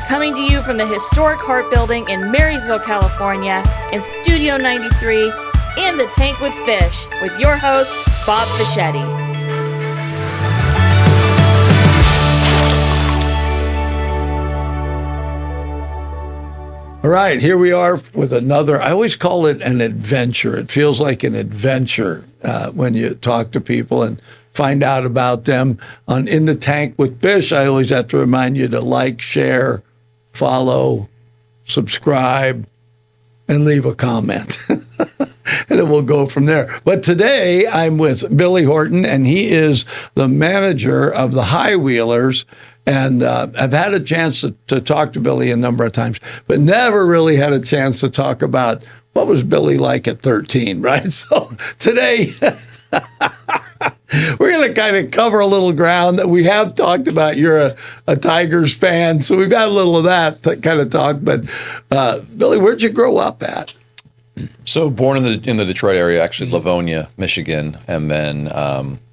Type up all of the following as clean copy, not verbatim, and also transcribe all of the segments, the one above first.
Coming to you from the historic Hart Building in Marysville, California, in Studio 93, In the Tank with Fish, with your host, Bob Fischetti. All right, here we are with another. I always call it an adventure. It feels like an adventure when you talk to people and find out about them. On In the Tank with Fish, I always have to remind you to like, share, follow, subscribe, and leave a comment. And it will go from there. But today I'm with Billy Horton, and he is the manager of the High Wheelers. And I've had a chance to talk to Billy a number of times, but never really had a chance to talk about what was Billy like at 13, right? So today, we're going to kind of cover a little ground that we have talked about. You're a Tigers fan, so we've had a little of that kind of talk. But Billy, where'd you grow up at? So born in the Detroit area, actually Livonia, Michigan, and then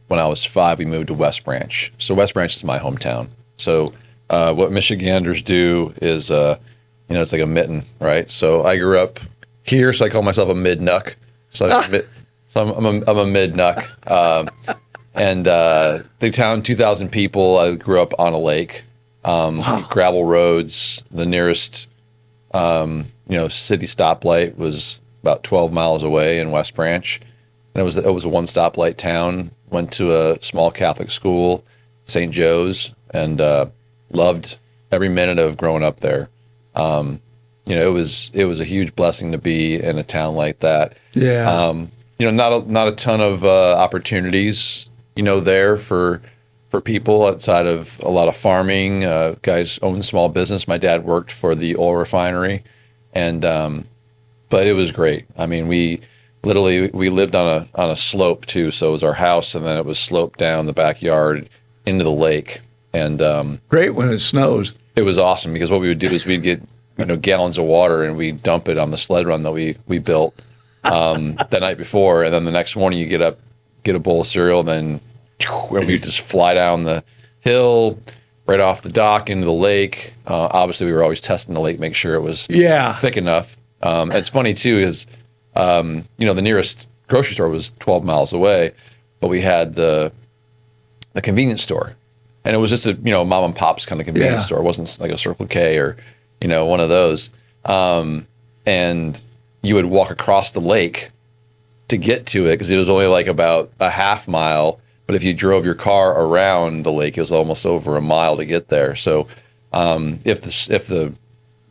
when I was 5, we moved to West Branch. So West Branch is my hometown. So what Michiganders do is, it's like a mitten, right? So I grew up here, so I call myself a mid-nuck. So I'm a mid-nuck. And the town, 2,000 people. I grew up on a lake, gravel roads. The nearest, city stoplight was about 12 miles away in West Branch. And it was a one stoplight town. Went to a small Catholic school, St. Joe's, and loved every minute of growing up there. It was a huge blessing to be in a town like that. Yeah. Not a ton of opportunities, there for people outside of a lot of farming. Guys owned small business. My dad worked for the oil refinery, and but it was great. I mean, we lived on a slope too. So it was our house, and then it was sloped down the backyard into the lake. And great when it snows. It was awesome because what we would do is we'd get gallons of water and we'd dump it on the sled run that we built the night before, and then the next morning you get up, get a bowl of cereal, and then we just fly down the hill right off the dock into the lake. Obviously, we were always testing the lake, make sure it was thick enough. It's funny too is the nearest grocery store was 12 miles away, but we had the convenience store. And it was just a mom and pop's kind of convenience store. It wasn't like a Circle K or one of those. And you would walk across the lake to get to it because it was only like about a half mile. But if you drove your car around the lake, it was almost over a mile to get there. So if the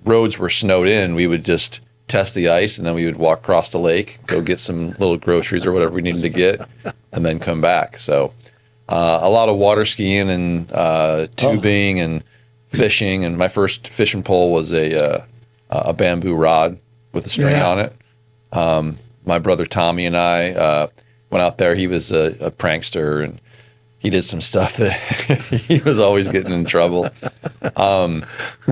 roads were snowed in, we would just test the ice, and then we would walk across the lake, go get some little groceries or whatever we needed to get, and then come back. So a lot of water skiing and tubing and fishing. And my first fishing pole was a bamboo rod with a string on it. My brother Tommy and I went out there. He was a prankster, and he did some stuff that he was always getting in trouble.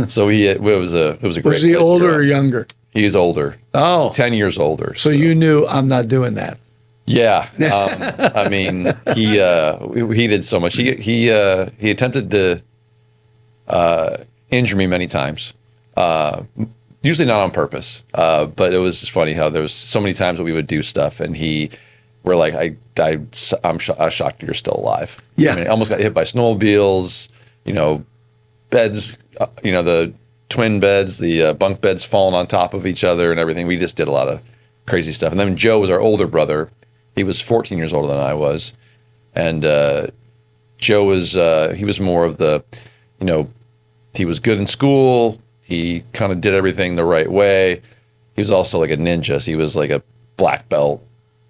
So it was a great. Was he older or younger? He's older. Oh, 10 years older. So you knew I'm not doing that. Yeah. I mean, he did so much. He attempted to injure me many times. Usually not on purpose. But it was just funny how there was so many times that we would do stuff, and we're like, I'm shocked you're still alive. Yeah. I mean, I almost got hit by snowmobiles, beds, the twin beds, the bunk beds falling on top of each other and everything. We just did a lot of crazy stuff. And then Joe was our older brother. He was 14 years older than I was. And Joe was, he was more of the, he was good in school. He kind of did everything the right way. He was also like a ninja. So he was like a black belt,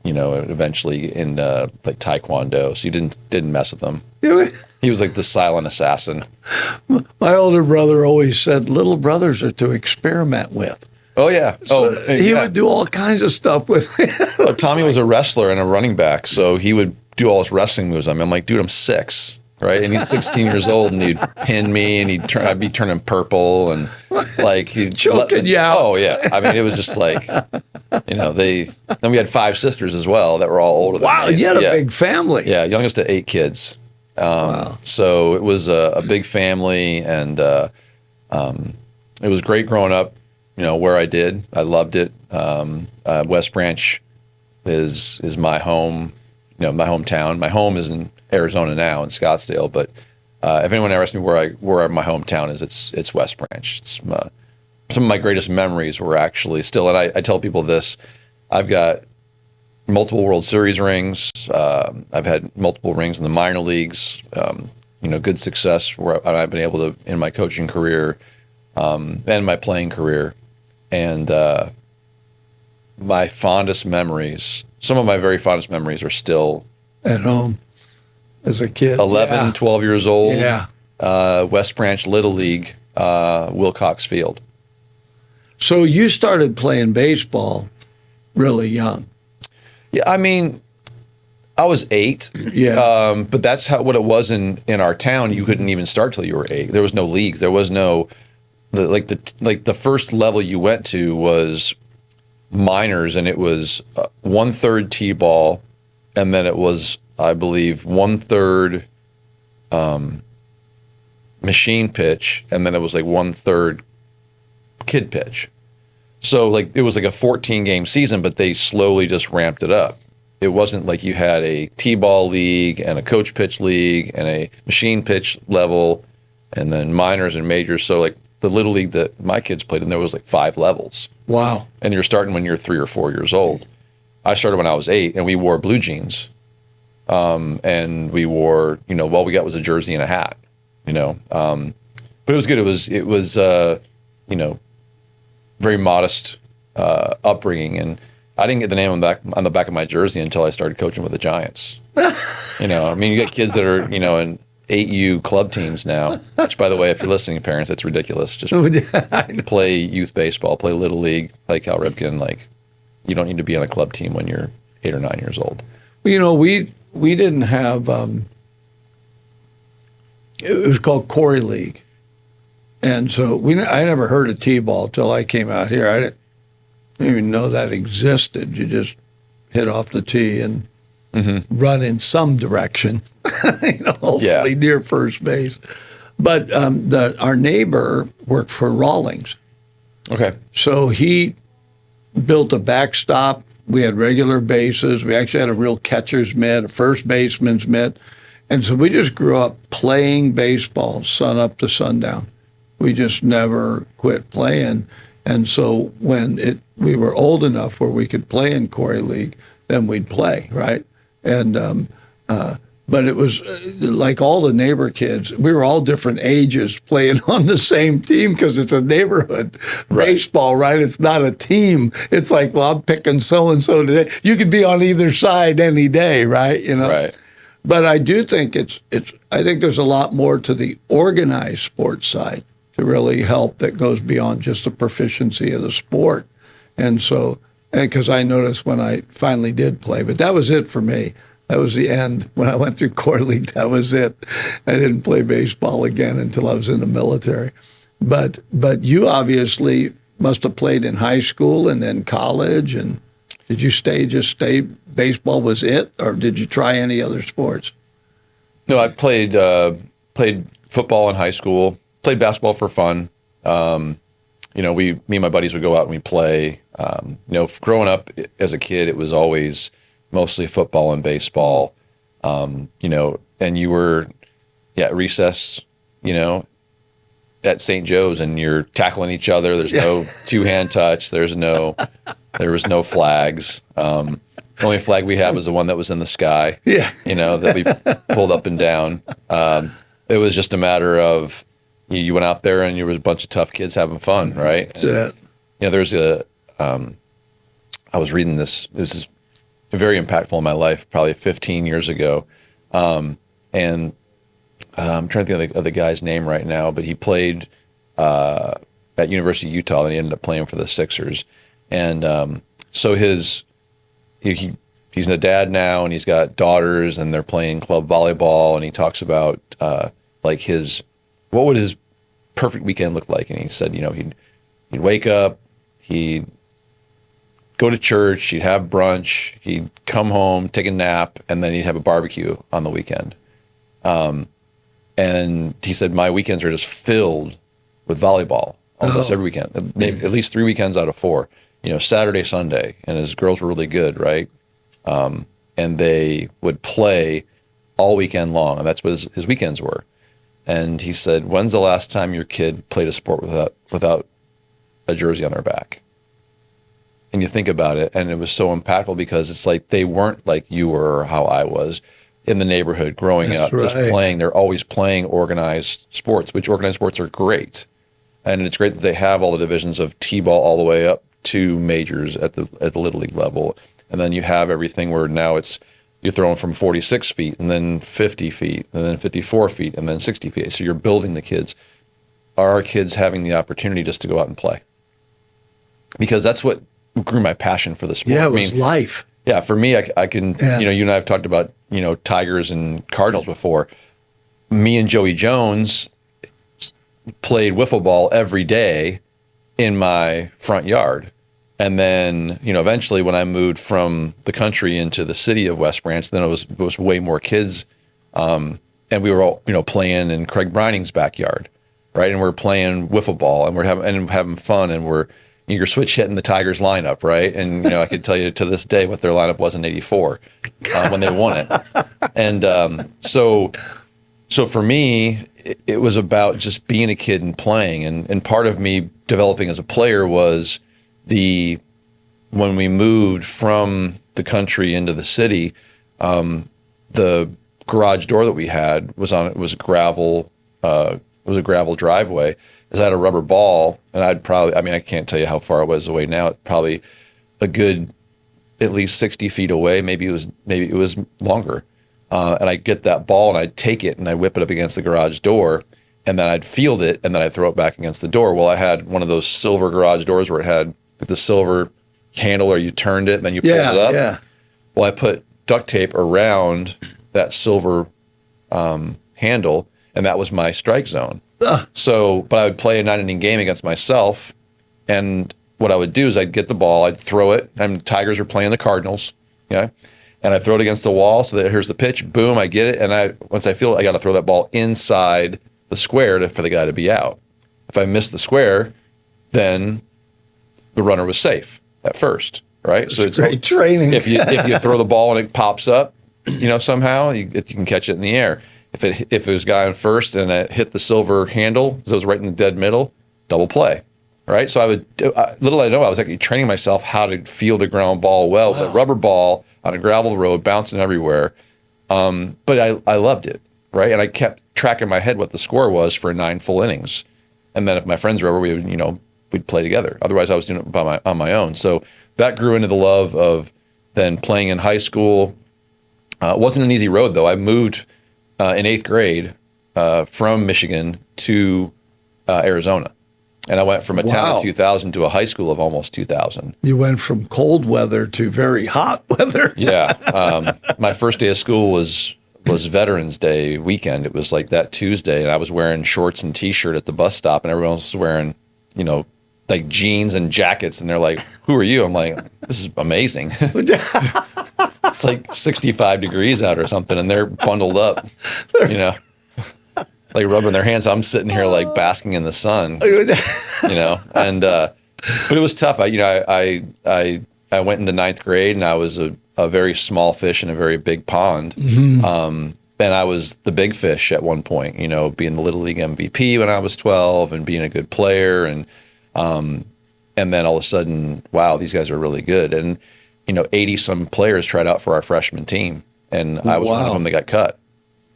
eventually in like Taekwondo. So you didn't mess with him. He was like the silent assassin. My older brother always said little brothers are to experiment with. Oh, yeah. So he would do all kinds of stuff with me. Tommy was a wrestler and a running back, so he would do all his wrestling moves. I'm like, dude, I'm 6, right? And he's 16 years old, and he'd pin me, and I'd be turning purple, and like he'd choking you out. Oh yeah, I mean, it was just like, then we had 5 sisters as well that were all older than me. Wow, you had a big family. Yeah, youngest of 8 kids. Wow. So it was a big family, and it was great growing up, where I did. I loved it. West Branch is my home, my hometown. My home is in Arizona now, in Scottsdale. But if anyone ever asks me where my hometown is, it's West Branch. It's some of my greatest memories were actually still, and I tell people this: I've got multiple World Series rings. I've had multiple rings in the minor leagues. Good success where I've been able to in my coaching career and my playing career. And my fondest memories, some of my very fondest memories are still at home as a kid. 11, 12 years old. Yeah. West Branch Little League, Wilcox Field. So you started playing baseball really young. Yeah, I mean, I was 8. Yeah. But that's what it was in our town. You couldn't even start till you were 8. There was no leagues. There was no the first level you went to was minors, and it was 1/3 T-ball, and then it was, I believe, 1/3 machine pitch, and then it was like 1/3 kid pitch. So it was like a 14-game season, but they slowly just ramped it up. It wasn't like you had a T-ball league and a coach pitch league and a machine pitch level and then minors and majors. So the little league that my kids played in, there was 5 levels. Wow. And you're starting when you're 3 or 4 years old. I started when I was 8, and we wore blue jeans. And we wore, all we got was a jersey and a hat, but it was good. It was very modest upbringing, and I didn't get the name on the back of my jersey until I started coaching with the Giants. You get kids that are in 8U club teams now. Which, by the way, if you're listening, parents, it's ridiculous. Just play youth baseball, play little league, like Cal Ripken. You don't need to be on a club team when you're 8 or 9 years old. Well, we didn't have. It was called Corey League. And so I never heard of T-ball till I came out here. I didn't even know that existed. You just hit off the tee and run in some direction, hopefully near first base. But our neighbor worked for Rawlings. Okay. So he built a backstop. We had regular bases. We actually had a real catcher's mitt, a first baseman's mitt. And so we just grew up playing baseball, sun up to sundown. We just never quit playing. And so when we were old enough where we could play in Corey League, then we'd play, right? And but it was like all the neighbor kids. We were all different ages playing on the same team because it's a neighborhood baseball, right? It's not a team. It's like, well, I'm picking so-and-so today. You could be on either side any day, right? Right. But I do think I think there's a lot more to the organized sports side to really help that goes beyond just the proficiency of the sport. And so, because I noticed when I finally did play, but that was it for me. That was the end. When I went through Corps League, that was it. I didn't play baseball again until I was in the military. But you obviously must have played in high school and then college. And did you just stay baseball was it, or did you try any other sports? No, I played football in high school. Played basketball for fun. Me and my buddies would go out and we'd play. Growing up as a kid, it was always mostly football and baseball. And you were, at recess, at St. Joe's, and you're tackling each other. There's no two-hand touch. There was no flags. The only flag we had was the one that was in the sky. Yeah. That we pulled up and down. It was just a matter of, you went out there and you were a bunch of tough kids having fun, right? That's it. There's I was reading this. This is very impactful in my life, probably 15 years ago. And I'm trying to think of the guy's name right now, but he played at University of Utah, and he ended up playing for the Sixers. And so he's a dad now, and he's got daughters, and they're playing club volleyball. And he talks about what would his perfect weekend look like. And he said, he'd wake up, he'd go to church, he'd have brunch, he'd come home, take a nap, and then he'd have a barbecue on the weekend. And he said, my weekends are just filled with volleyball almost every weekend, maybe at least 3 weekends out of 4. Saturday, Sunday, and his girls were really good, right? And they would play all weekend long, and that's what his weekends were. And he said, "When's the last time your kid played a sport without a jersey on their back?" And you think about it, and it was so impactful because it's like they weren't like you were or how I was in the neighborhood growing up, just playing. They're always playing organized sports, which organized sports are great. And it's great that they have all the divisions of T-ball all the way up to majors at the Little League level. And then you have everything where now you're throwing from 46 feet and then 50 feet and then 54 feet and then 60 feet. So you're building the kids. Are our kids having the opportunity just to go out and play? Because that's what grew my passion for the sport. Yeah, it was life. Yeah, for me, I can, you and I have talked about, Tigers and Cardinals before. Me and Joey Jones played wiffle ball every day in my front yard. And then, eventually when I moved from the country into the city of West Branch, then it was way more kids. And we were all, playing in Craig Breining's backyard, right? And we're playing wiffle ball and we're having fun, and you're switch hitting the Tigers lineup, right? And, I could tell you to this day what their lineup was in '84 when they won it. And so for me, it was about just being a kid and playing. And part of me developing as a player was when we moved from the country into the city, the garage door that we had was a gravel driveway. Is I had a rubber ball, and I can't tell you how far it was away now. Probably a good at least 60 feet away. Maybe it was longer. And I'd get that ball and I'd take it and I'd whip it up against the garage door, and then I'd field it and then I'd throw it back against the door. Well, I had one of those silver garage doors where it had the silver handle, or you turned it and then you pulled it up. Yeah. Well, I put duct tape around that silver handle, and that was my strike zone. But I would play a 9-inning game against myself, and what I would do is I'd get the ball, I'd throw it, and the Tigers are playing the Cardinals, and I throw it against the wall, so that here's the pitch, boom, I get it, and once I feel it, I got to throw that ball inside the square for the guy to be out. If I miss the square, then the runner was safe at first, right? So it's great training. If you throw the ball and it pops up, somehow you can catch it in the air. If it was guy on first and it hit the silver handle, so it was right in the dead middle, double play, right? So little I know, I was actually training myself how to field a ground ball well, with a rubber ball on a gravel road, bouncing everywhere. But I loved it, right? And I kept track in my head what the score was for 9 full innings. And then if my friends were over, we'd play together. Otherwise, I was doing it on my own. So that grew into the love of then playing in high school. It wasn't an easy road, though. I moved in 8th grade from Michigan to Arizona. And I went from a town of 2,000 to a high school of almost 2,000. You went from cold weather to very hot weather. Yeah. My first day of school was Veterans Day weekend. It was like that Tuesday, and I was wearing shorts and T-shirt at the bus stop, and everyone else was wearing, like jeans and jackets, and they're like, "Who are you?" I'm like, "This is amazing." It's like 65 degrees out or something, and they're bundled up, like rubbing their hands. I'm sitting here like basking in the sun, and but it was tough. I went into 9th grade, and I was a very small fish in a very big pond. Mm-hmm. And I was the big fish at one point, being the Little League MVP when I was 12 and being a good player. And then all of a sudden, wow, these guys are really good. And, 80 some players tried out for our freshman team, and I was one of them that got cut.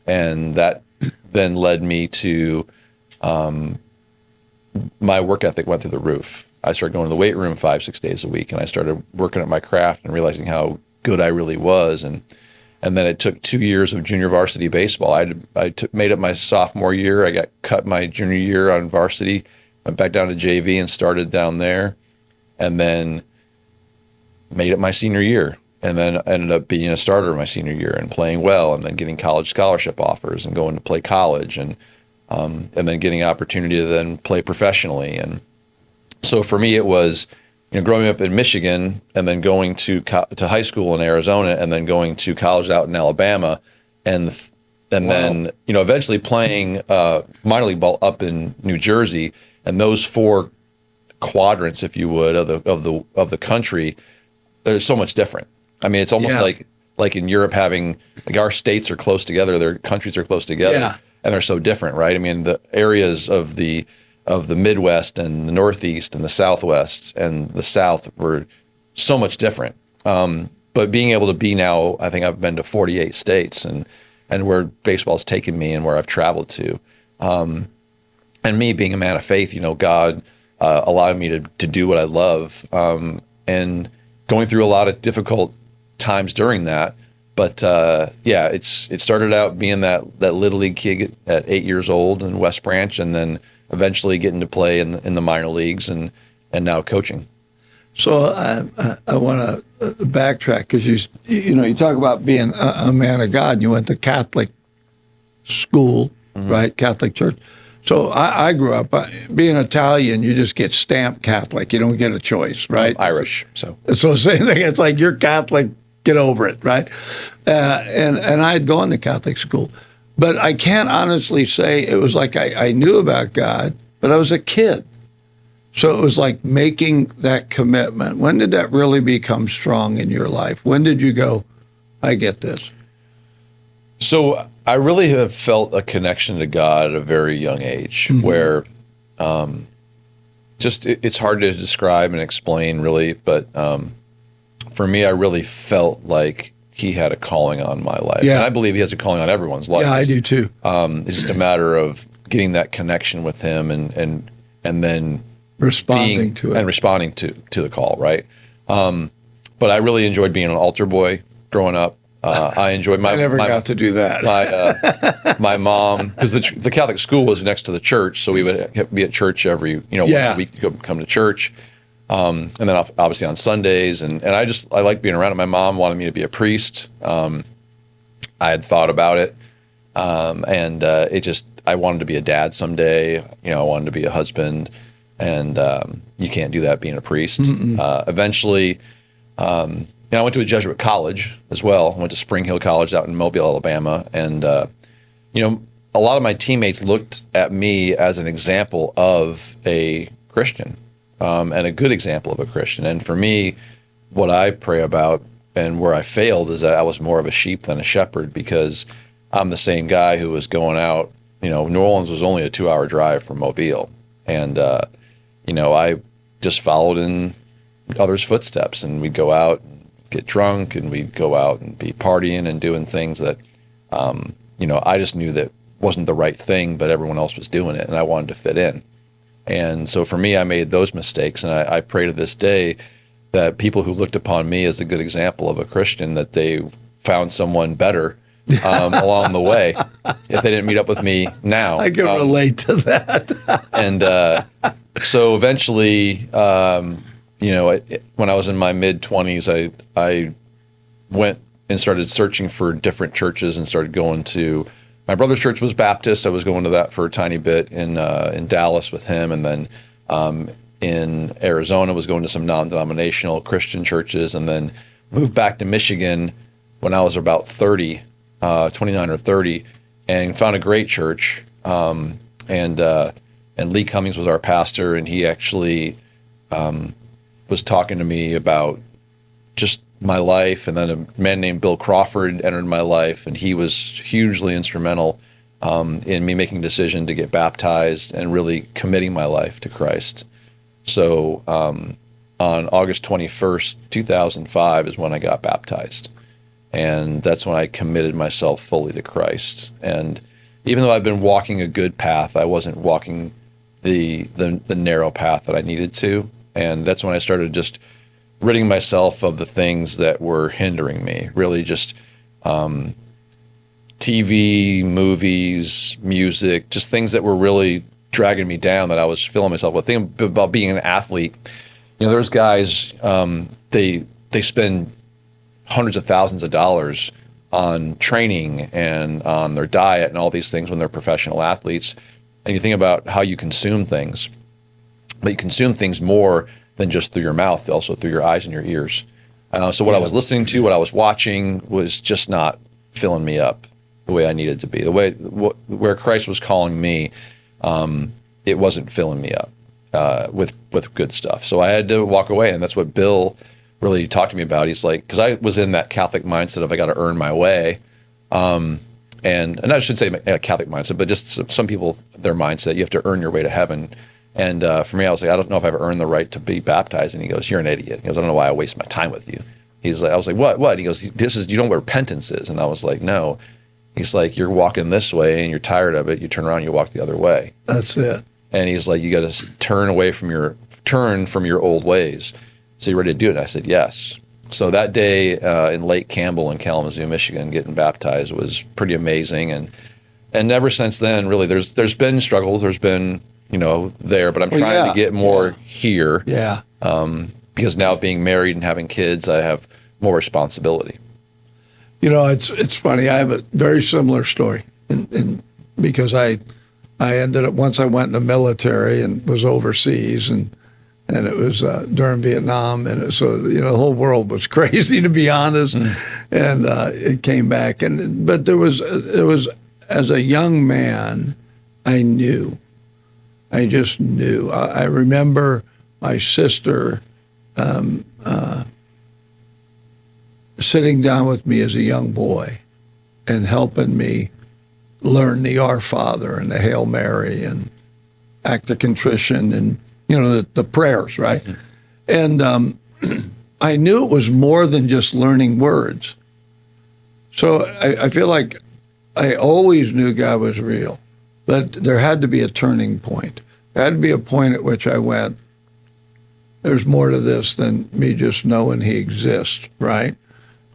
And that then led me to, my work ethic went through the roof. I started going to the weight room 5-6 days a week, and I started working at my craft and realizing how good I really was. And then it took 2 years of junior varsity baseball. I made it my sophomore year. I got cut my junior year on varsity, went back down to JV and started down there, and then made it my senior year, and then ended up being a starter my senior year and playing well, and then getting college scholarship offers and going to play college, and then getting opportunity to then play professionally. And so for me, it was, growing up in Michigan and then going to high school in Arizona and then going to college out in Alabama, and then eventually playing minor league ball up in New Jersey. And those 4 quadrants, if you would, of the country, they're so much different. I mean, it's almost like in Europe having, like, our states are close together, their countries are close together, and they're so different, right? I mean, the areas of the Midwest and the Northeast and the Southwest and the South were so much different. But being able to be now, I think I've been to 48 states and where baseball's taken me and where I've traveled to. And me being a man of faith, God allowed me to do what I love, and going through a lot of difficult times during that. But it started out being that Little League kid at 8 years old in West Branch, and then eventually getting to play in the minor leagues and now coaching. So I want to backtrack, because you talk about being a man of God. You went to Catholic school, right? Catholic church. So I grew up being Italian. You just get stamped Catholic. You don't get a choice, right? I'm Irish, so same thing. It's like, you're Catholic. Get over it, right? And I had gone to Catholic school, but I can't honestly say it was like I knew about God, but I was a kid. So it was like making that commitment. When did that really become strong in your life? When did you go, I get this? So I really have felt a connection to God at a very young age, where it's hard to describe and explain, really. But for me, I really felt like he had a calling on my life. Yeah. And I believe he has a calling on everyone's life. Yeah, I do too. It's just a matter of getting that connection with him and then responding to it. And responding to the call, right? But I really enjoyed being an altar boy growing up. I enjoyed I never got to do that. My mom, because the Catholic school was next to the church, so we would be at church every once a week to come to church, and then obviously on Sundays, and I liked being around it. My mom wanted me to be a priest. I had thought about it, and I wanted to be a dad someday. I wanted to be a husband, and you can't do that being a priest. Eventually. I went to a Jesuit college as well. I went to Spring Hill College out in Mobile, Alabama. And, a lot of my teammates looked at me as an example of a Christian, and a good example of a Christian. And for me, what I pray about and where I failed is that I was more of a sheep than a shepherd, because I'm the same guy who was going out. New Orleans was only a 2-hour drive from Mobile. And, I just followed in others' footsteps, and we'd go out and get drunk, and we'd go out and be partying and doing things that, I just knew that wasn't the right thing, but everyone else was doing it, and I wanted to fit in. And so for me, I made those mistakes, and I pray to this day that people who looked upon me as a good example of a Christian, that they found someone better along the way, if they didn't meet up with me now. I can relate to that. And so eventually, when I was in my mid-20s, I went and started searching for different churches, and started going to, my brother's church was Baptist. I was going to that for a tiny bit in Dallas with him, and then in Arizona was going to some non-denominational Christian churches, and then moved back to Michigan when I was about 30, 29 or 30, and found a great church. And Lee Cummings was our pastor, and he actually was talking to me about just my life. And then a man named Bill Crawford entered my life, and he was hugely instrumental in me making a decision to get baptized and really committing my life to Christ. So on August 21st, 2005 is when I got baptized. And that's when I committed myself fully to Christ. And even though I've been walking a good path, I wasn't walking the narrow path that I needed to. And that's when I started just ridding myself of the things that were hindering me, really just TV, movies, music, just things that were really dragging me down, that I was filling myself with. The thing about being an athlete, there's guys, they spend hundreds of thousands of dollars on training and on their diet and all these things when they're professional athletes. And you think about how you consume things. But you consume things more than just through your mouth, also through your eyes and your ears. So what I was listening to, what I was watching, was just not filling me up the way I needed to be. Where Christ was calling me, it wasn't filling me up. with good stuff. So I had to walk away, and that's what Bill really talked to me about. He's like, because I was in that Catholic mindset of I got to earn my way, and I should say a Catholic mindset, but just some people, their mindset, you have to earn your way to heaven. And for me, I was like, I don't know if I've earned the right to be baptized. And he goes, you're an idiot. He goes, I don't know why I waste my time with you. He's like, I was like, what? He goes, you know what repentance is? And I was like, no. He's like, you're walking this way and you're tired of it. You turn around, and you walk the other way. That's it. And he's like, you got to turn from your old ways. So you ready to do it? And I said, yes. So that day in Lake Campbell in Kalamazoo, Michigan, getting baptized was pretty amazing. And ever since then, really, there's been struggles. There's been, there, but I'm trying to get more here. Yeah. Because now being married and having kids, I have more responsibility. It's funny. I have a very similar story, because I ended up, once I went in the military and was overseas, and it was during Vietnam, and so the whole world was crazy, to be honest. And it came back, but there was as a young man, I just knew. I remember my sister sitting down with me as a young boy and helping me learn the Our Father and the Hail Mary and Act of Contrition and, the prayers, right? And I knew it was more than just learning words. So I feel like I always knew God was real, but there had to be a turning point. There had to be a point at which I went, there's more to this than me just knowing he exists, right?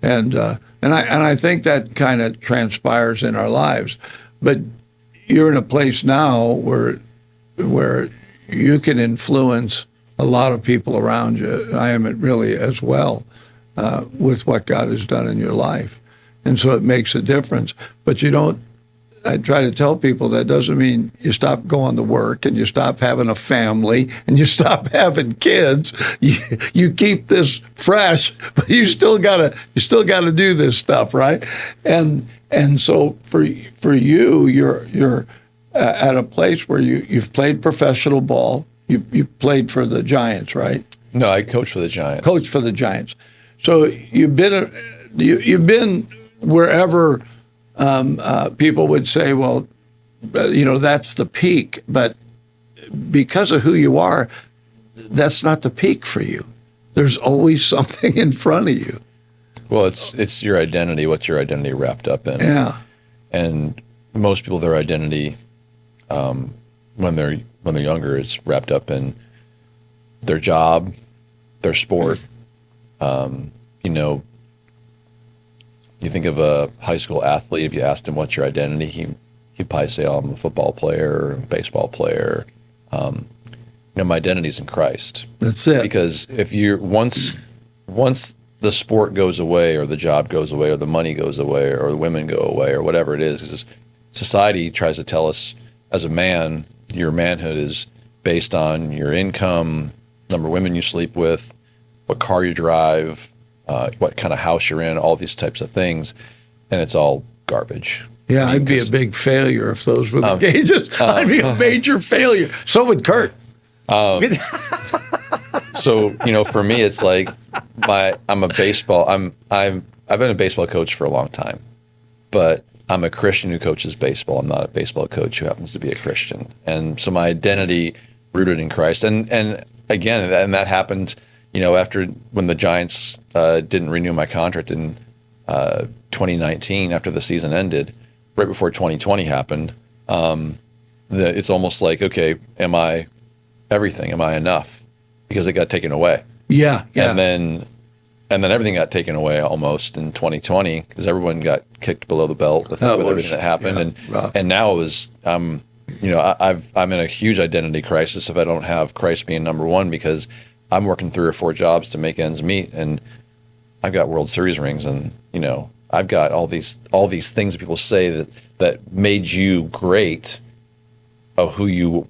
And I think that kind of transpires in our lives. But you're in a place now where you can influence a lot of people around you. I am really as well, with what God has done in your life. And so it makes a difference. But I try to tell people that doesn't mean you stop going to work and you stop having a family and you stop having kids. You keep this fresh, but you still gotta do this stuff, right? And so for you, you're at a place where you've played professional ball. You played for the Giants, right? No, I coached for the Giants. Coached for the Giants. So you've been wherever. People would say, well, that's the peak. But because of who you are, that's not the peak for you. There's always something in front of you. Well, it's your identity. What's your identity wrapped up in? Yeah. And most people, their identity, when they're younger, is wrapped up in their job, their sport. You think of a high school athlete, if you asked him what's your identity, he'd probably say, oh, I'm a football player or a baseball player. My identity's in Christ. That's it. Because if once the sport goes away or the job goes away or the money goes away or the women go away or whatever it is, because society tries to tell us as a man, your manhood is based on your income, number of women you sleep with, what car you drive, what kind of house you're in, all these types of things, and it's all garbage. Yeah, I'd be a big failure if those were the gauges. I'd be a major failure. So would Kurt. So for me, it's like I'm a baseball. I've been a baseball coach for a long time, but I'm a Christian who coaches baseball. I'm not a baseball coach who happens to be a Christian, and so my identity rooted in Christ, and again, and that happened. After when the Giants didn't renew my contract in 2019, after the season ended, right before 2020 happened, it's almost like, okay, am I everything? Am I enough? Because it got taken away. Yeah. And then everything got taken away almost in 2020 because everyone got kicked below the belt with everything that happened. And now it was, I'm in a huge identity crisis if I don't have Christ being number one, because I'm working 3 or 4 jobs to make ends meet, and I've got World Series rings, and I've got all these things that people say that made you great of who you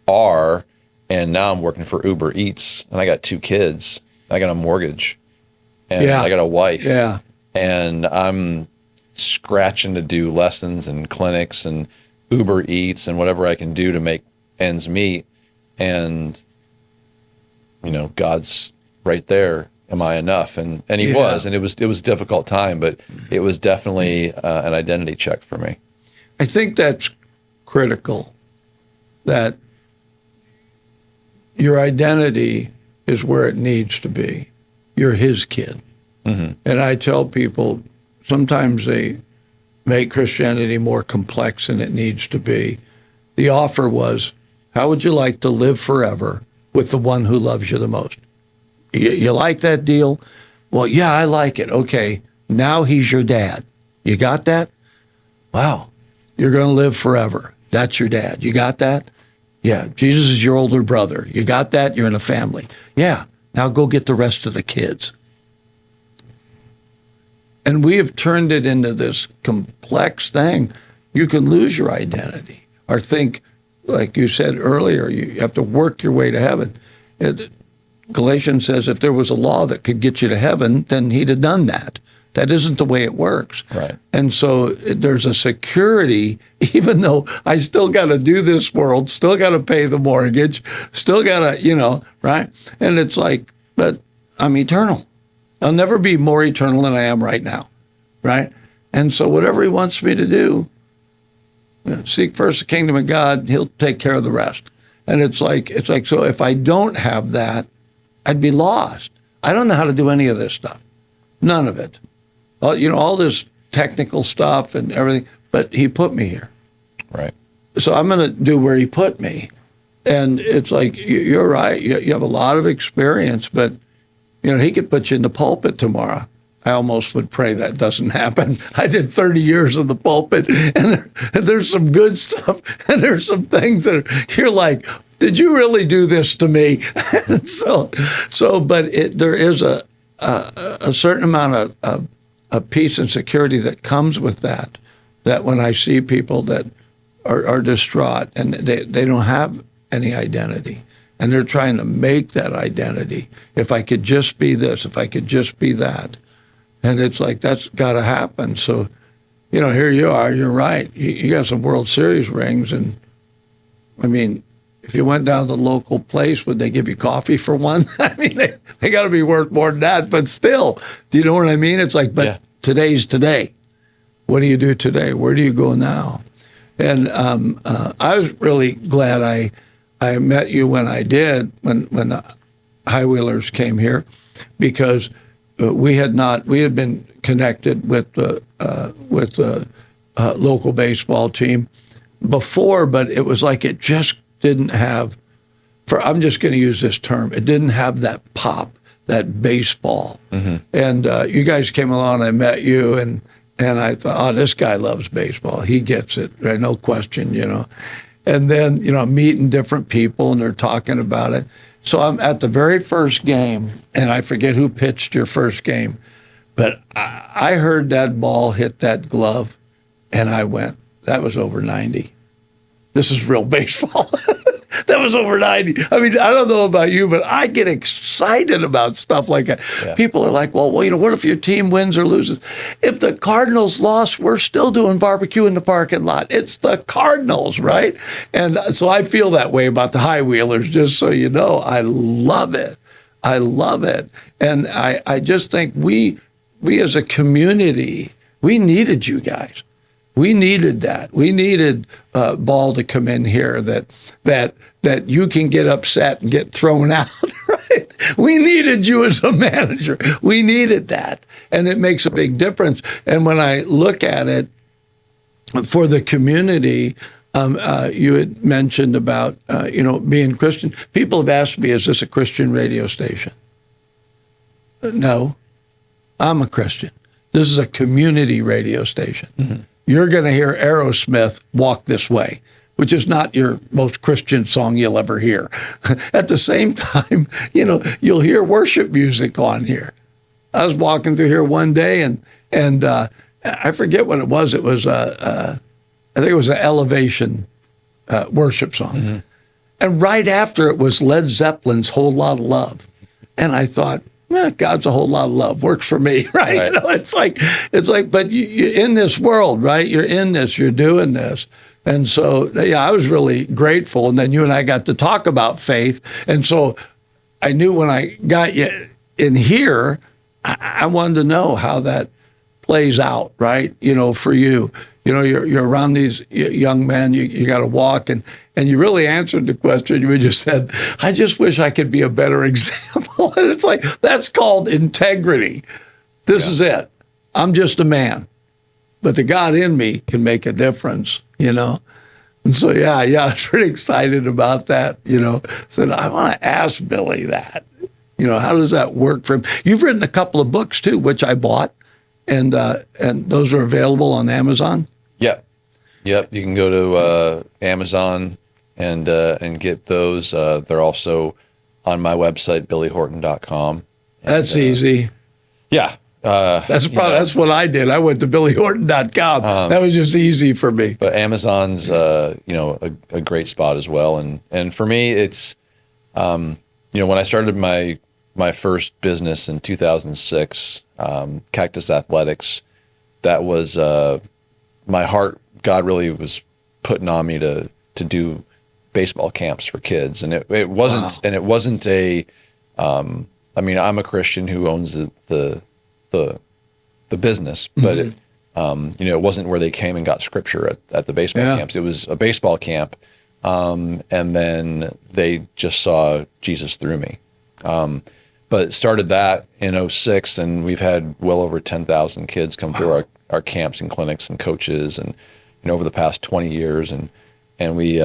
are, and now I'm working for Uber Eats, and I got 2 kids, I got a mortgage, and I got a wife, and I'm scratching to do lessons and clinics and Uber Eats and whatever I can do to make ends meet. and God's right there. Am I enough? And he was, and it was a difficult time, but it was definitely an identity check for me. I think that's critical, that your identity is where it needs to be. You're his kid. Mm-hmm. And I tell people, sometimes they make Christianity more complex than it needs to be. The offer was, how would you like to live forever with the one who loves you the most? You like that deal? Well, yeah, I like it. Okay, now he's your dad. You got that? Wow, you're going to live forever. That's your dad. You got that? Yeah, Jesus is your older brother. You got that? You're in a family. Yeah, now go get the rest of the kids. And we have turned it into this complex thing. You can lose your identity or think, like you said earlier, you have to work your way to heaven. Galatians says if there was a law that could get you to heaven, then he'd have done that. That isn't the way it works. Right. And so there's a security, even though I still got to do this world, still got to pay the mortgage, still got to, right? And it's like, but I'm eternal. I'll never be more eternal than I am right now, right? And so whatever he wants me to do, seek first the kingdom of God, he'll take care of the rest. And it's like, so if I don't have that, I'd be lost. I don't know how to do any of this stuff. None of it. All this technical stuff and everything, but he put me here. Right. So I'm going to do where he put me. And it's like, you're right. You have a lot of experience, but, he could put you in the pulpit tomorrow. I almost would pray that doesn't happen. I did 30 years in the pulpit, and there's some good stuff, and there's some things that you're like, did you really do this to me? But there is a certain amount of peace and security that comes with that when I see people that are distraught and they don't have any identity, and they're trying to make that identity. If I could just be this, if I could just be that. And it's like, that's got to happen. So, here you are, you're right. You got some World Series rings, and I mean, if you went down to the local place, would they give you coffee for one? I mean, they got to be worth more than that, but still, do you know what I mean? It's like, but today's today. What do you do today? Where do you go now? And I was really glad I met you when I did, when the High Wheelers came here, because we had been connected with the local baseball team before, but it was like it just didn't have, I'm just going to use this term, it didn't have that pop, that baseball. Mm-hmm. And you guys came along, I met you, and I thought, this guy loves baseball. He gets it, right? No question, And then, I'm meeting different people, and they're talking about it. So I'm at the very first game, and I forget who pitched your first game, but I heard that ball hit that glove, and I went, that was over 90. This is real baseball. That was over 90. I mean, I don't know about you, but I get excited about stuff like that. Yeah. People are like, well, what if your team wins or loses? If the Cardinals lost, we're still doing barbecue in the parking lot. It's the Cardinals, right? And so I feel that way about the High Wheelers, just so you know. I love it. I love it. And I just think we as a community, we needed you guys. We needed that. We needed Ball to come in here that you can get upset and get thrown out, right? We needed you as a manager. We needed that. And it makes a big difference. And when I look at it for the community, you had mentioned about, being Christian. People have asked me, is this a Christian radio station? No, I'm a Christian. This is a community radio station. Mm-hmm. You're going to hear Aerosmith, Walk This Way, which is not your most Christian song you'll ever hear. At the same time, you'll hear worship music on here. I was walking through here one day, and I forget what it was. It was, I think it was an Elevation worship song. Mm-hmm. And right after it was Led Zeppelin's Whole Lot of Love. And I thought, God's a whole lot of love, works for me, right? It's like, but you're in this world, right? You're in this, you're doing this. And so, yeah, I was really grateful. And then you and I got to talk about faith. And so I knew when I got you in here, I wanted to know how that plays out, right? For you. You're around these young men, you got to walk, and you really answered the question. You just said, I just wish I could be a better example. And it's like, that's called integrity. This is it. I'm just a man, but the God in me can make a difference, And so, yeah, I was pretty excited about that, Said, I want to ask Billy that. How does that work for him? You've written a couple of books, too, which I bought, and those are available on Amazon? Yep. You can go to Amazon and get those. They're also on my website, billyhorton.com. That's easy. Yeah. That's what I did. I went to billyhorton.com. That was just easy for me. But Amazon's, a great spot as well. And for me, it's, when I started my first business in 2006, Cactus Athletics, that was my heart. God really was putting on me to do baseball camps for kids, and it wasn't, wow. And it wasn't a. I'm a Christian who owns the business, but it wasn't where they came and got scripture at the baseball camps. It was a baseball camp, and then they just saw Jesus through me. But started that in 2006, and we've had well over 10,000 kids come through our camps and clinics and coaches, and over the past 20 years, and we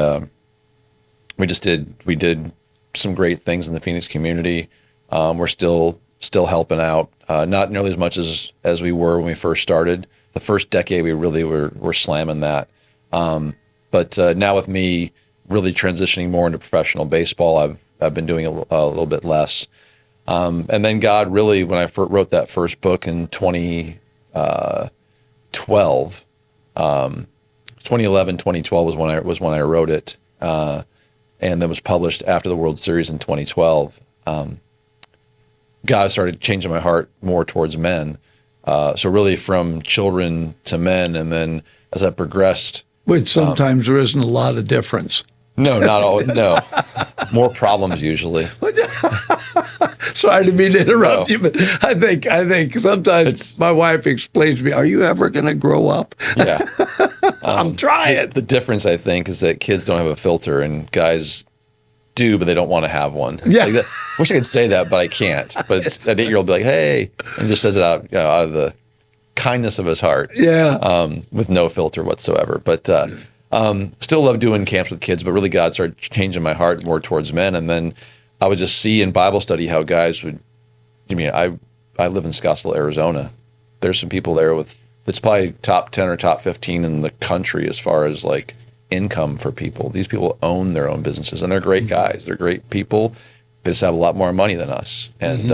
did some great things in the Phoenix community. We're still helping out, not nearly as much as we were when we first started. The first decade, we really were slamming that. But now with me really transitioning more into professional baseball, I've been doing a little bit less. And then God really, when I wrote that first book in 2012, 2011, 2012 was when I wrote it, and then was published after the World Series in 2012. God started changing my heart more towards men. So really from children to men, and then as I progressed, which sometimes there isn't a lot of difference. No, not all. No, more problems usually. Sorry to be to interrupt you, but I think sometimes my wife explains to me, "Are you ever going to grow up?" Yeah, I'm trying. The difference, I think, is that kids don't have a filter, and guys do, but they don't want to have one. Yeah, I wish I could say that, but I can't. But an 8-year-old will be like, "Hey," and just says it out of the kindness of his heart. Yeah, with no filter whatsoever. But still love doing camps with kids, but really God started changing my heart more towards men. And then I would just see in Bible study how guys would, I live in Scottsdale, Arizona. There's some people there it's probably top 10 or top 15 in the country as far as like income for people. These people own their own businesses, and they're great guys. They're great people. They just have a lot more money than us. And,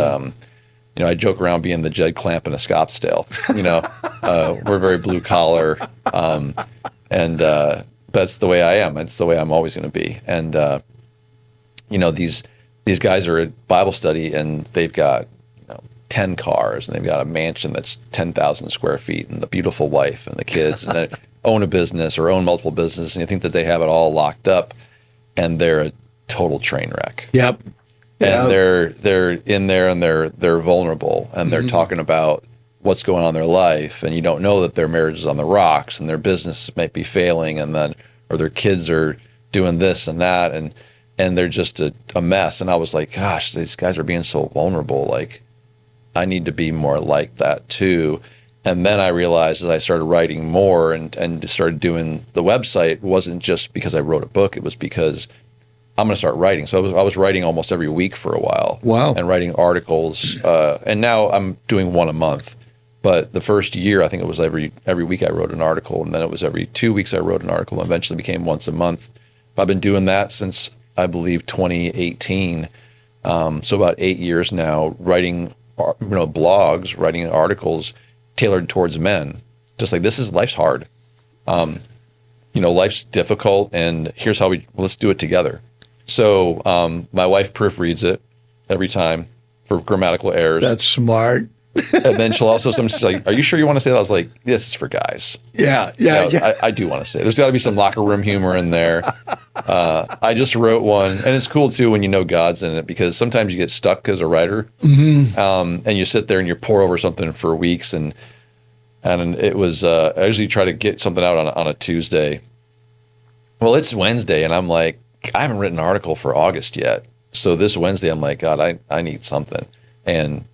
I joke around being the Jed Clampett of Scottsdale. We're very blue collar. And that's the way I am. It's the way I'm always going to be. And, these guys are at Bible study, and they've got 10 cars, and they've got a mansion that's 10,000 square feet, and the beautiful wife and the kids, and they own a business or own multiple businesses, and you think that they have it all locked up, and they're a total train wreck. Yep. And they're in there, and they're vulnerable, and they're talking about what's going on in their life, and you don't know that their marriage is on the rocks, and their business might be failing, and then or their kids are doing this and that, and they're just a mess. And I was like, gosh, these guys are being so vulnerable. Like, I need to be more like that too. And then I realized as I started writing more and started doing the website, it wasn't just because I wrote a book. It was because I'm going to start writing. So I was writing almost every week for a while. Wow. And writing articles. And now I'm doing one a month. But the first year, I think it was every week I wrote an article, and then it was every 2 weeks I wrote an article, and eventually became once a month. I've been doing that since, I believe, 2018. So about 8 years now, writing blogs, writing articles tailored towards men. Just like, life's hard. Life's difficult, and here's how let's do it together. So my wife proofreads it every time for grammatical errors. That's smart. And then she'll also sometimes like, "Are you sure you want to say that?" I was like, "This is for guys." Yeah. I do want to say. There's got to be some locker room humor in there. I just wrote one, and it's cool too when you know God's in it, because sometimes you get stuck as a writer, and you sit there and you pour over something for weeks, and it was. I usually try to get something out on a Tuesday. Well, it's Wednesday, and I'm like, I haven't written an article for August yet. So this Wednesday, I'm like, God, I need something. And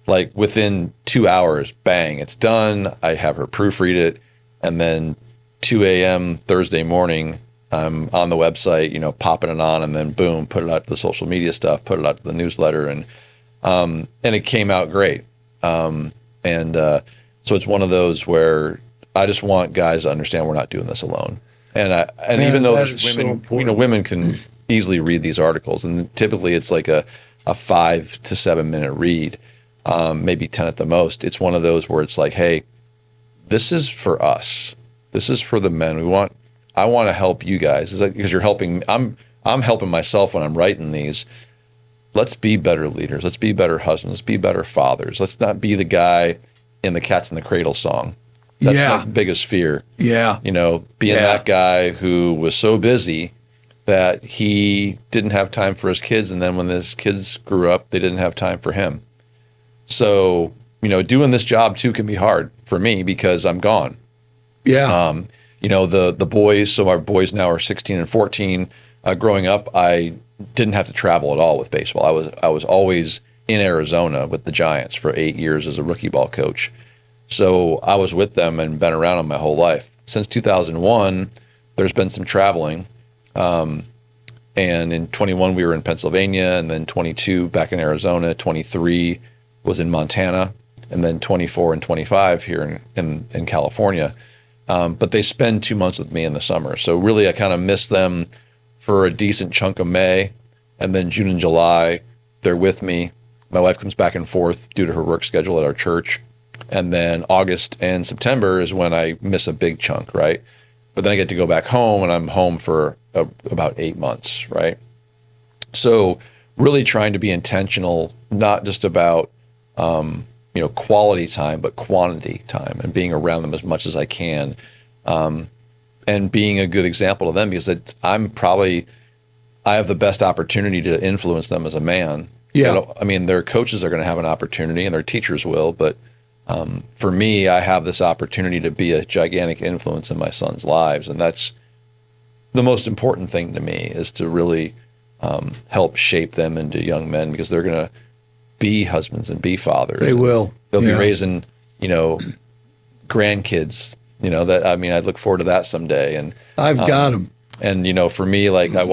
like within 2 hours, bang, it's done. I have her proofread it. And then 2 a.m. Thursday morning, I'm on the website, popping it on, and then boom, put it out to the social media stuff, put it out to the newsletter. And it came out great. So it's one of those where I just want guys to understand we're not doing this alone. And even though there's women, women can easily read these articles, and typically it's like a 5 to 7 minute read, maybe 10 at the most. It's one of those where it's like, hey, this is for us. This is for the men. I want to help you guys. It's like, because you're helping. I'm helping myself when I'm writing these. Let's be better leaders. Let's be better husbands. Let's be better fathers. Let's not be the guy in the Cats in the Cradle song. That's my biggest fear. Yeah. Being that guy who was so busy that he didn't have time for his kids. And then when his kids grew up, they didn't have time for him. So, doing this job too can be hard for me because I'm gone. Yeah. The boys, so our boys now are 16 and 14. Growing up, I didn't have to travel at all with baseball. I was always in Arizona with the Giants for 8 years as a rookie ball coach. So I was with them and been around them my whole life. Since 2001, there's been some traveling. And in 21, we were in Pennsylvania, and then 22 back in Arizona, 23 was in Montana, and then 24 and 25 here in California. But they spend 2 months with me in the summer. So really, I kind of miss them for a decent chunk of May, and then June and July, they're with me. My wife comes back and forth due to her work schedule at our church. And then August and September is when I miss a big chunk, right? But then I get to go back home, and I'm home for about 8 months, right? So really trying to be intentional, not just about, quality time, but quantity time, and being around them as much as I can, and being a good example to them, because I have the best opportunity to influence them as a man. Yeah. Their coaches are going to have an opportunity, and their teachers will, but for me, I have this opportunity to be a gigantic influence in my son's lives. And that's the most important thing to me, is to really help shape them into young men, because they're going to be husbands and be fathers. They will. They'll be raising, grandkids, I look forward to that someday. And I've got them. And, for me, like I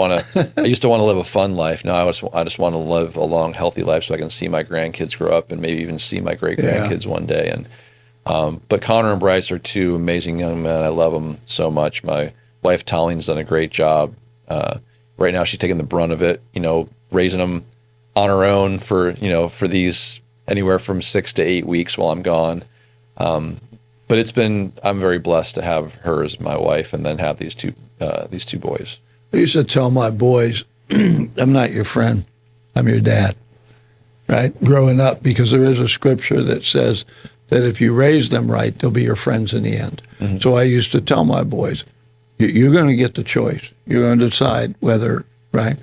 used to want to live a fun life. Now I just want to live a long, healthy life so I can see my grandkids grow up and maybe even see my great grandkids one day. And, but Connor and Bryce are two amazing young men. I love them so much. My wife, Tolleen's done a great job. Right now she's taking the brunt of it, raising them on her own for these anywhere from 6 to 8 weeks while I'm gone. But I'm very blessed to have her as my wife, and then have these two boys. I used to tell my boys, I'm not your friend, I'm your dad, right? Growing up, because there is a scripture that says that if you raise them right, they'll be your friends in the end. Mm-hmm. So I used to tell my boys, you're going to get the choice. You're going to decide whether, right?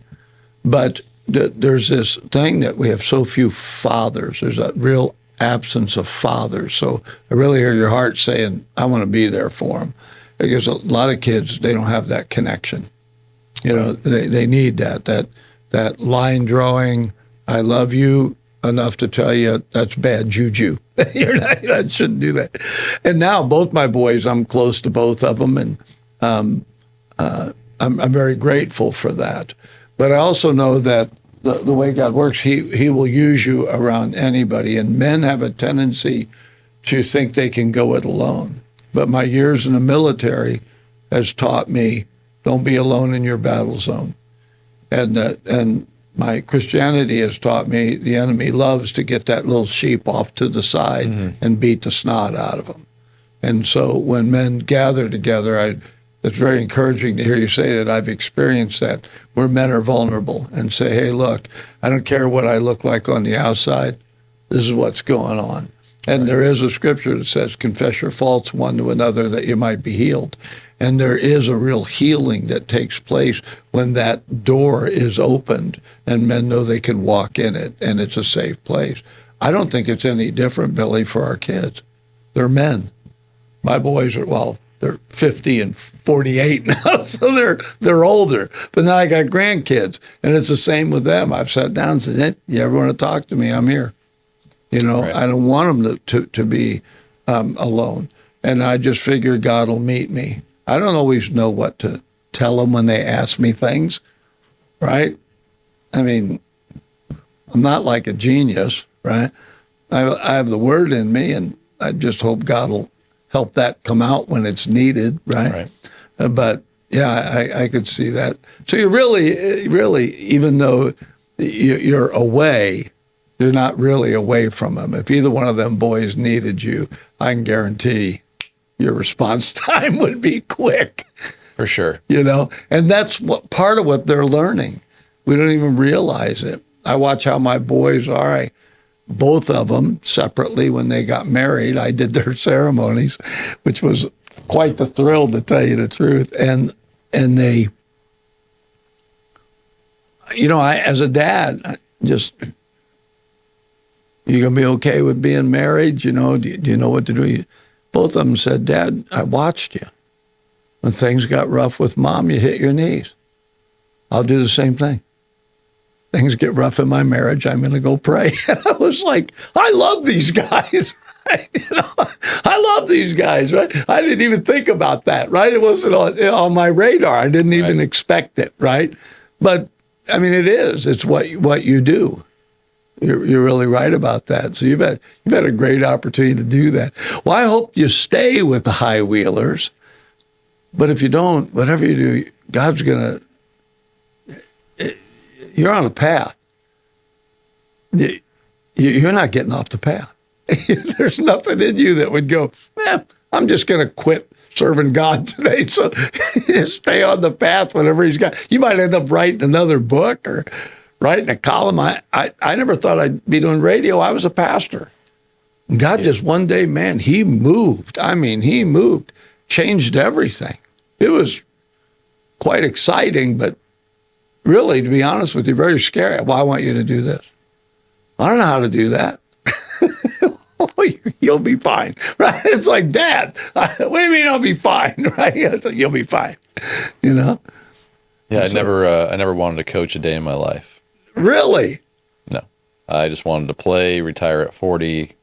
But there's this thing that we have so few fathers. There's a real absence of fathers. So I really hear your heart saying, I want to be there for them. Because a lot of kids, they don't have that connection. They need that line drawing, I love you, enough to tell you that's bad juju. I shouldn't do that. And now both my boys, I'm close to both of them, and I'm very grateful for that. But I also know that the way God works, he will use you around anybody. And men have a tendency to think they can go it alone. But my years in the military has taught me, don't be alone in your battle zone. And my Christianity has taught me the enemy loves to get that little sheep off to the side and beat the snot out of them. And so when men gather together, it's very encouraging to hear you say that. I've experienced that, where men are vulnerable and say, hey, look, I don't care what I look like on the outside. This is what's going on. And there is a scripture that says, confess your faults one to another that you might be healed. And there is a real healing that takes place when that door is opened and men know they can walk in it and it's a safe place. I don't think it's any different, Billy, for our kids. They're men. My boys are, well, they're 50 and 48 now, so they're older. But now I got grandkids, and it's the same with them. I've sat down and said, hey, you ever want to talk to me? I'm here. You know, right. I don't want them to be alone. And I just figure God will meet me. I don't always know what to tell them when they ask me things, right? I mean, I'm not like a genius, right? I have the word in me, and I just hope God will help that come out when it's needed, right? But yeah, I could see that. So you really, even though you're away, you're not really away from them. If either one of them boys needed you, I can guarantee your response time would be quick. For sure. You know, and that's what part of what they're learning. We don't even realize it. I watch how my boys are. Both of them separately, when they got married, I did their ceremonies, which was quite the thrill, to tell you the truth. And they, you know, I, as a dad, just, you gonna be okay with being married? You know, do you know what to do? Both of them said, Dad, I watched you. When things got rough with Mom, you hit your knees. I'll do the same thing. Things get rough in my marriage, I'm going to go pray. And I was like, I love these guys, right? You know, I love these guys, right? I didn't even think about that, right? It wasn't on my radar. I didn't even expect it, right? But, I mean, it is. It's what you do. You're really right about that. So you've had a great opportunity to do that. Well, I hope you stay with the high wheelers. But if you don't, whatever you do, God's going to, you're on a path. You're not getting off the path. There's nothing in you that would go, I'm just going to quit serving God today. So just stay on the path, whatever he's got. You might end up writing another book or writing a column. I never thought I'd be doing radio. I was a pastor. God just one day, man, he moved. I mean, he moved, changed everything. It was quite exciting, but really, to be honest with you, very scary. Well, I want you to do this. I don't know how to do that. You'll be fine, right? It's like, Dad, what do you mean I'll be fine, right? It's like, you'll be fine, you know? Yeah, I never wanted to coach a day in my life. Really? No. I just wanted to play, retire at 40,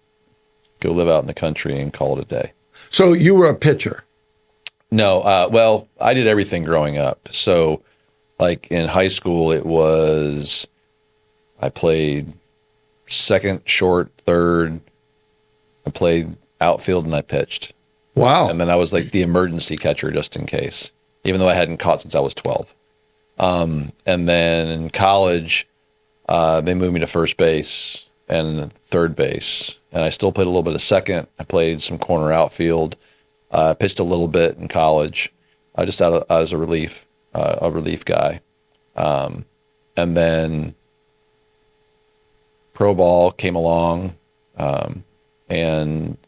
go live out in the country and call it a day. So you were a pitcher? No. Well, I did everything growing up. So like in high school, I played second, short, third. I played outfield and I pitched. Wow. And then I was like the emergency catcher just in case, even though I hadn't caught since I was 12. And then in college, they moved me to first base and third base. And I still played a little bit of second. I played some corner outfield. Pitched a little bit in college, just out as a relief guy. And then pro ball came along. And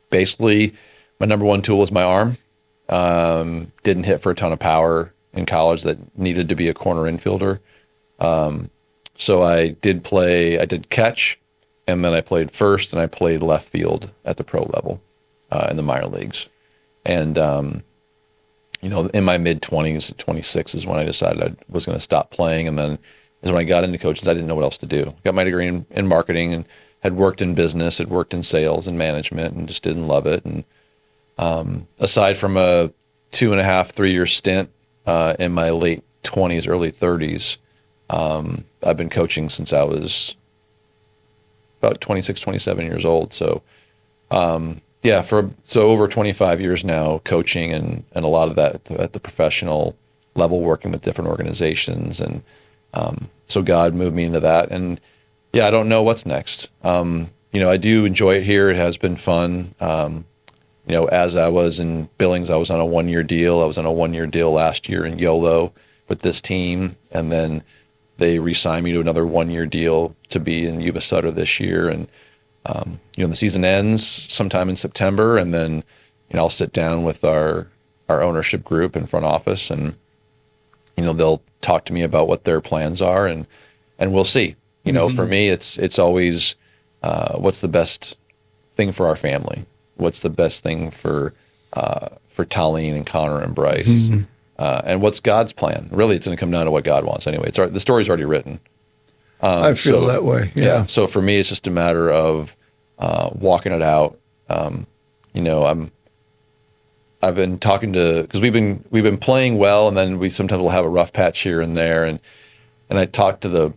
basically my number one tool was my arm. Didn't hit for a ton of power in college that needed to be a corner infielder. So I did catch, and then I played first and I played left field at the pro level, in the minor leagues. And, in my mid-20s, 26 is when I decided I was going to stop playing. And then is when I got into coaches. I didn't know what else to do. Got my degree in marketing and had worked in business, had worked in sales and management, and just didn't love it. And aside from a 2.5, 3-year stint in my late 20s, early 30s, I've been coaching since I was about 26, 27 years old. So over 25 years now, coaching and a lot of that at the professional level, working with different organizations. And so God moved me into that. And I don't know what's next. I do enjoy it here. It has been fun. As I was in Billings, I was on a 1-year deal. I was on a 1-year deal last year in YOLO with this team. And then they re-signed me to another 1-year deal to be in Yuba, Sutter this year. And The season ends sometime in September, and then, I'll sit down with our ownership group and front office, and, they'll talk to me about what their plans are, and we'll see. For me, it's always, what's the best thing for our family? What's the best thing for Talene and Connor and Bryce? And what's God's plan? Really, it's going to come down to what God wants anyway. The story's already written. I feel that way. Yeah. So for me, it's just a matter of walking it out. I've been talking because we've been playing well, and then we sometimes will have a rough patch here and there. And I talk to the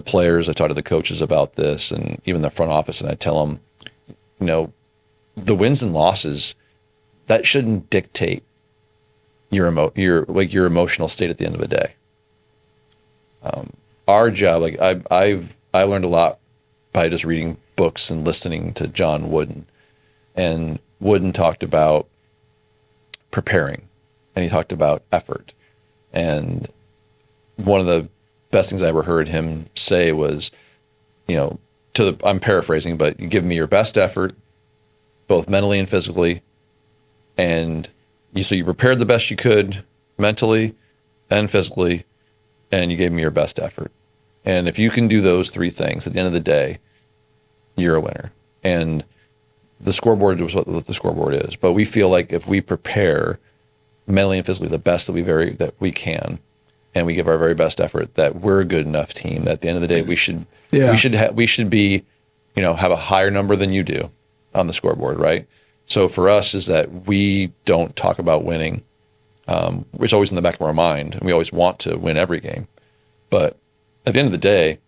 players, I talk to the coaches about this, and even the front office, and I tell them, the wins and losses, that shouldn't dictate your emotional state at the end of the day. Our job, I learned a lot by just reading books and listening to John Wooden. And Wooden talked about preparing, and he talked about effort. And one of the best things I ever heard him say was, I'm paraphrasing, but you give me your best effort, both mentally and physically, and you prepared the best you could mentally and physically, and you gave me your best effort. And if you can do those three things, at the end of the day, you're a winner. And the scoreboard is what the scoreboard is. But we feel like if we prepare mentally and physically the best that we can, and we give our very best effort, that we're a good enough team that at the end of the day we should be, have a higher number than you do on the scoreboard, right? So for us is that we don't talk about winning. It's always in the back of our mind, and we always want to win every game. But at the end of the day,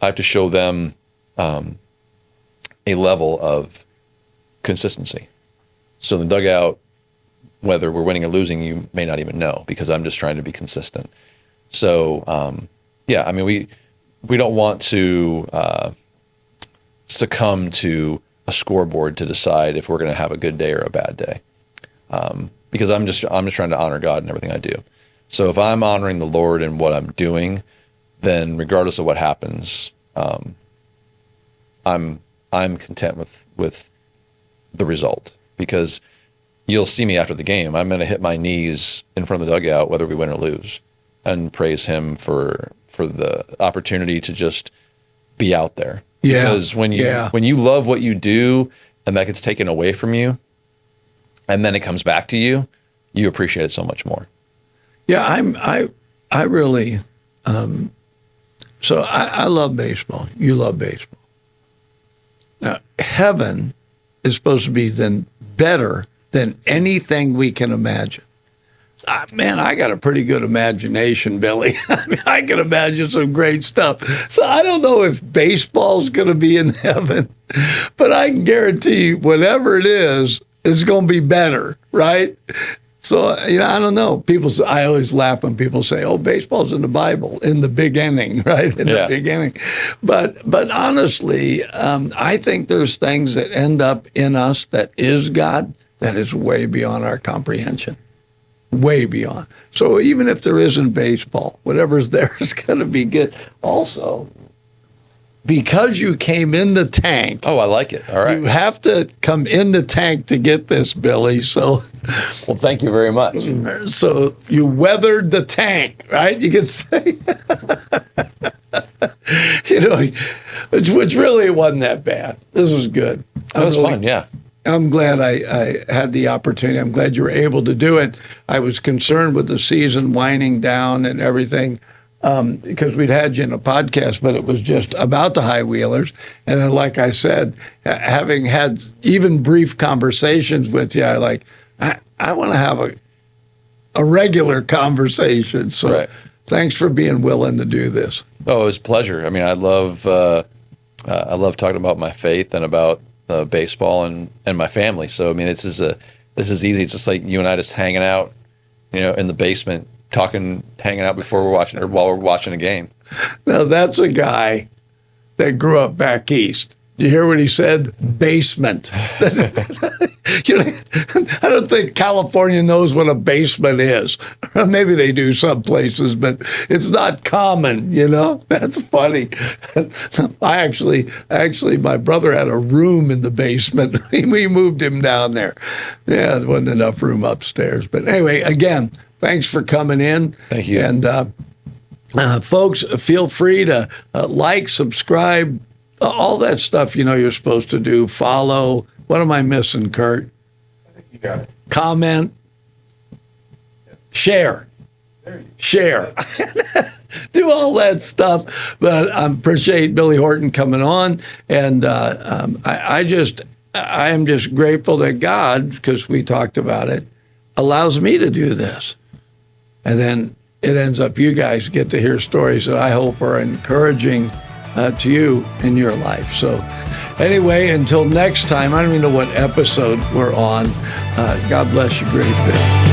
I have to show them a level of consistency. So in the dugout, whether we're winning or losing, you may not even know, because I'm just trying to be consistent. So, we don't want to succumb to a scoreboard to decide if we're going to have a good day or a bad day, because I'm just trying to honor God in everything I do. So if I'm honoring the Lord in what I'm doing, then regardless of what happens, I'm content with the result, because you'll see me after the game. I'm going to hit my knees in front of the dugout, whether we win or lose, and praise Him for the opportunity to just be out there. Yeah. Because when you love what you do and that gets taken away from you, and then it comes back to you, you appreciate it so much more. Yeah, I really. So I love baseball. You love baseball. Now, heaven is supposed to be then better than anything we can imagine. Man, I got a pretty good imagination, Billy. I can imagine some great stuff. So I don't know if baseball's going to be in heaven, but I can guarantee you, whatever it is, it's going to be better, right? So, I don't know. I always laugh when people say, "Oh, baseball's in the Bible, in the beginning," right? In the beginning. But honestly, I think there's things that end up in us that is God that is way beyond our comprehension. Way beyond. So even if there isn't baseball, whatever's there is going to be good. Also, because you came in the tank. Oh, I like it. All right. You have to come in the tank to get this, Billy. So, well, thank you very much. So you weathered the tank, right? You could say, which really wasn't that bad. This was good. That was fun. Yeah. I'm glad I had the opportunity. I'm glad you were able to do it. I was concerned with the season winding down and everything, because we'd had you in a podcast, but it was just about the High Wheelers. And then, like I said, having had even brief conversations with you, I want to have a regular conversation. So right. Thanks for being willing to do this. Oh, it was a pleasure. I mean, I love talking about my faith and about baseball and my family. So I mean, this is easy. It's just like you and I just hanging out, in the basement, hanging out before we're watching or while we're watching a game. Now that's a guy that grew up back east. Did you hear what he said? Basement. You know, I don't think California knows what a basement is. Maybe they do some places, but it's not common, you know? That's funny. I actually, my brother had a room in the basement. We moved him down there. Yeah, there wasn't enough room upstairs. But anyway, again, thanks for coming in. Thank you. And folks, feel free to like, subscribe, all that stuff you're supposed to do. Follow. What am I missing, Kurt? I think you got it. Comment. Share. Share. Do all that stuff. But I appreciate Billy Horton coming on. And I am just grateful that God, because we talked about it, allows me to do this. And then it ends up you guys get to hear stories that I hope are encouraging to you in your life. So anyway, until next time, I don't even know what episode we're on. God bless you, great big.